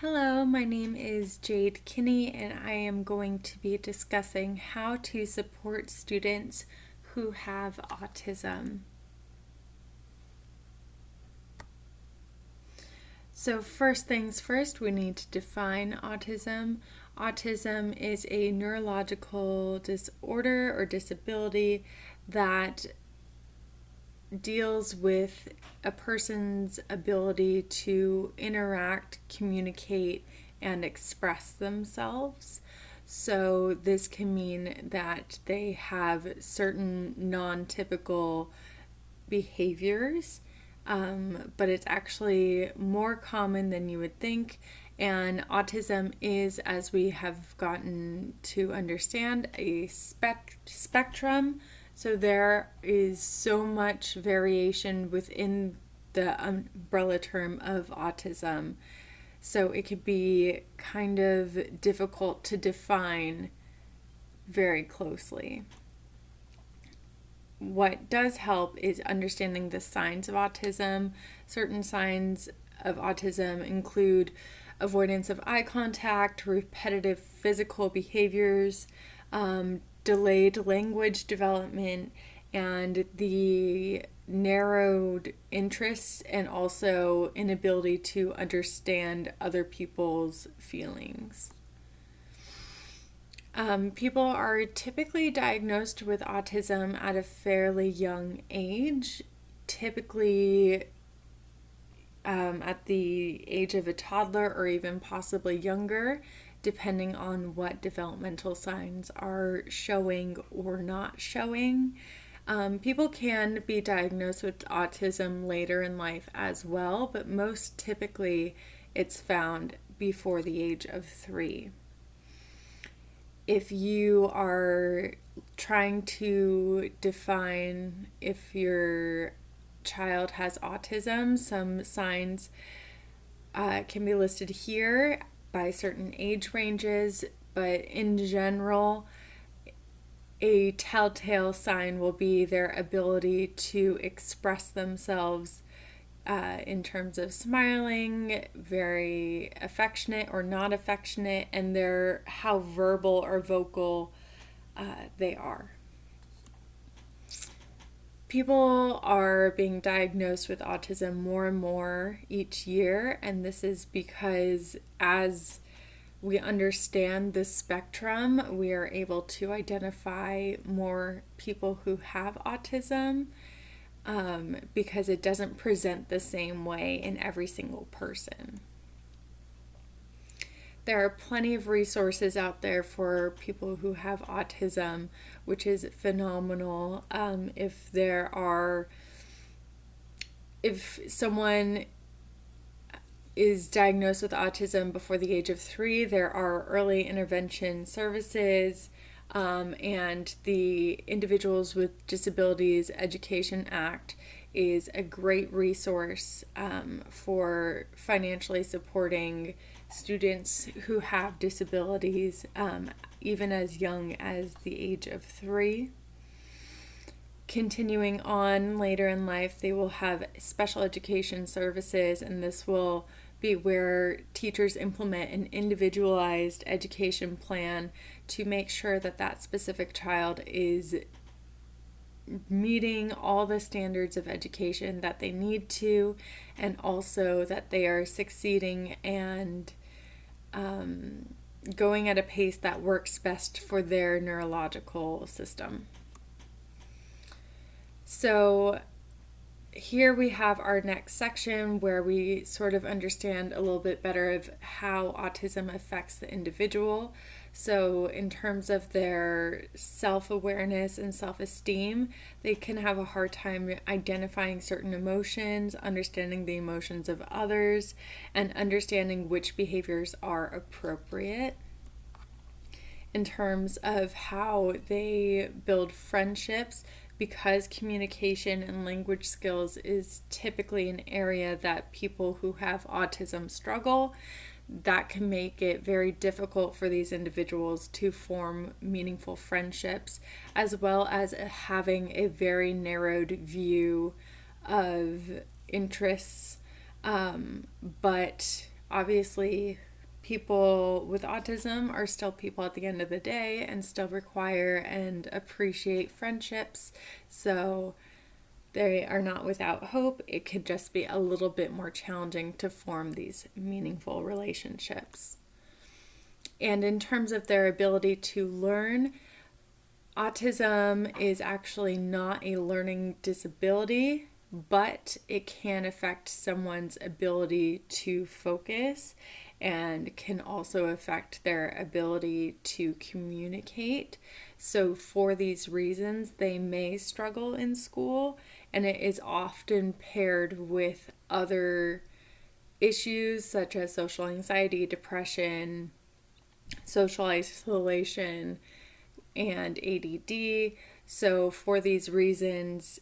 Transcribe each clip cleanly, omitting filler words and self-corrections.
Hello, my name is Jade Kinney, and I am going to be discussing how to support students who have autism. So, first things first, we need to define autism. Autism is a neurological disorder or disability that deals with a person's ability to interact, communicate, and express themselves. So, this can mean that they have certain non typical behaviors, but it's actually more common than you would think. And autism is, as we have gotten to understand, a spectrum. So there is so much variation within the umbrella term of autism. So it could be kind of difficult to define very closely. What does help is understanding the signs of autism. Certain signs of autism include avoidance of eye contact, repetitive physical behaviors, delayed language development, and the narrowed interests and also inability to understand other people's feelings. People are typically diagnosed with autism at a fairly young age, typically at the age of a toddler or even possibly younger, depending on what developmental signs are showing or not showing. People can be diagnosed with autism later in life as well, but most typically it's found before the age of 3. If you are trying to define if your child has autism, some signs can be listed here by certain age ranges, but in general, a telltale sign will be their ability to express themselves in terms of smiling, very affectionate or not affectionate, and their how verbal or vocal they are. People are being diagnosed with autism more and more each year, and this is because as we understand the spectrum, we are able to identify more people who have autism because it doesn't present the same way in every single person. There are plenty of resources out there for people who have autism, which is phenomenal. If someone is diagnosed with autism before the age of 3, there are early intervention services, and the Individuals with Disabilities Education Act is a great resource for financially supporting students who have disabilities, even as young as the age of 3. Continuing on later in life, they will have special education services, and this will be where teachers implement an individualized education plan to make sure that that specific child is meeting all the standards of education that they need to, and also that they are succeeding and going at a pace that works best for their neurological system. So here we have our next section where we sort of understand a little bit better of how autism affects the individual. So in terms of their self-awareness and self-esteem, they can have a hard time identifying certain emotions, understanding the emotions of others, and understanding which behaviors are appropriate. In terms of how they build friendships, because communication and language skills is typically an area that people who have autism struggle, that can make it very difficult for these individuals to form meaningful friendships, as well as having a very narrowed view of interests, but Obviously, people with autism are still people at the end of the day and still require and appreciate friendships. So they are not without hope. It could just be a little bit more challenging to form these meaningful relationships. And in terms of their ability to learn, autism is actually not a learning disability, but it can affect someone's ability to focus and can also affect their ability to communicate. So, for these reasons, they may struggle in school, and it is often paired with other issues such as social anxiety, depression, social isolation, and ADD. So, for these reasons,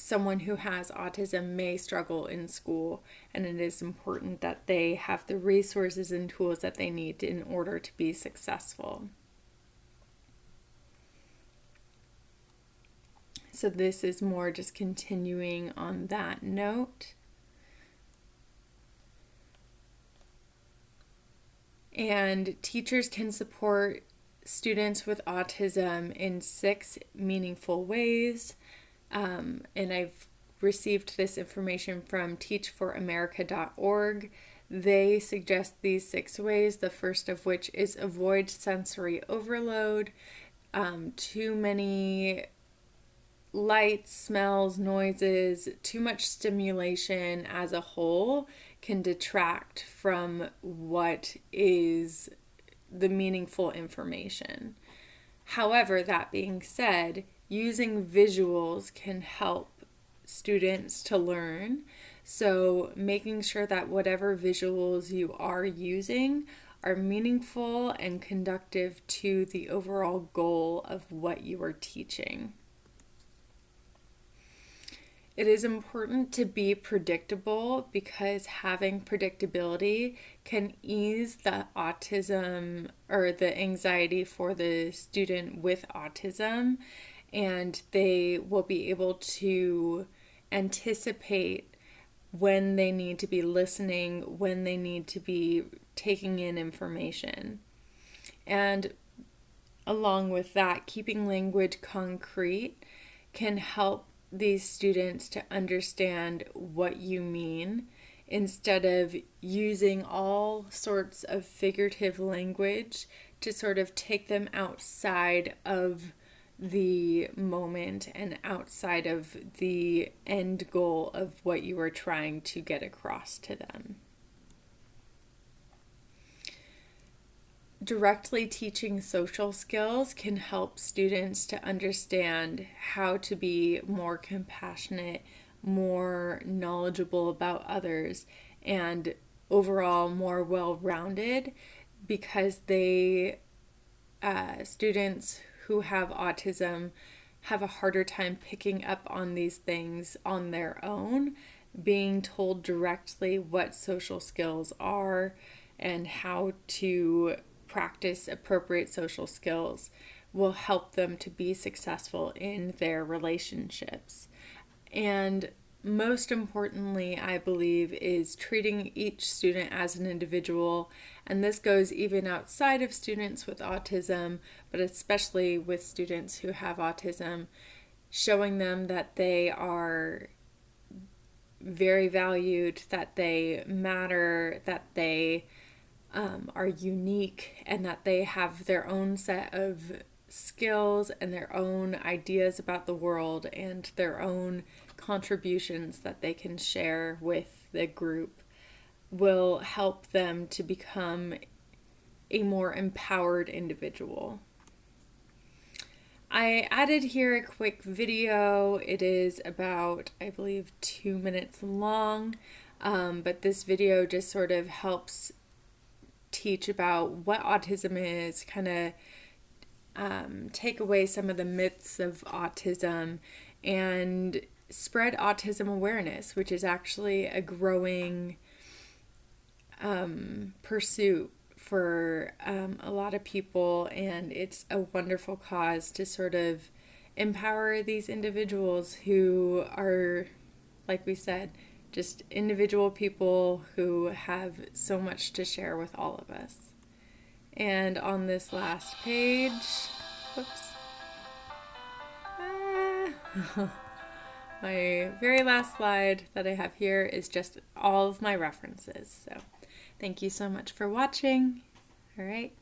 someone who has autism may struggle in school, and it is important that they have the resources and tools that they need in order to be successful. So, this is more just continuing on that note. And teachers can support students with autism in 6 meaningful ways. And I've received this information from teachforamerica.org. They suggest these 6 ways, the first of which is avoid sensory overload. Too many lights, smells, noises, too much stimulation as a whole can detract from what is the meaningful information. However, that being said, using visuals can help students to learn. So, making sure that whatever visuals you are using are meaningful and conducive to the overall goal of what you are teaching. It is important to be predictable because having predictability can ease the autism or the anxiety for the student with autism, and they will be able to anticipate when they need to be listening, when they need to be taking in information. And along with that, keeping language concrete can help these students to understand what you mean instead of using all sorts of figurative language to sort of take them outside of the moment and outside of the end goal of what you are trying to get across to them. Directly teaching social skills can help students to understand how to be more compassionate, more knowledgeable about others, and overall more well-rounded because students who have autism have a harder time picking up on these things on their own. Being told directly what social skills are and how to practice appropriate social skills will help them to be successful in their relationships. And most importantly, I believe, is treating each student as an individual. And this goes even outside of students with autism, but especially with students who have autism, showing them that they are very valued, that they matter, that they are unique, and that they have their own set of skills and their own ideas about the world and their own contributions that they can share with the group will help them to become a more empowered individual. I added here a quick video. It is about, I believe, 2 minutes long, but this video just sort of helps teach about what autism is, kind of take away some of the myths of autism, and spread autism awareness, which is actually a growing pursuit for a lot of people, and it's a wonderful cause to sort of empower these individuals who are, like we said, just individual people who have so much to share with all of us. And on this last page, whoops, my very last slide that I have here is just all of my references. So thank you so much for watching. All right.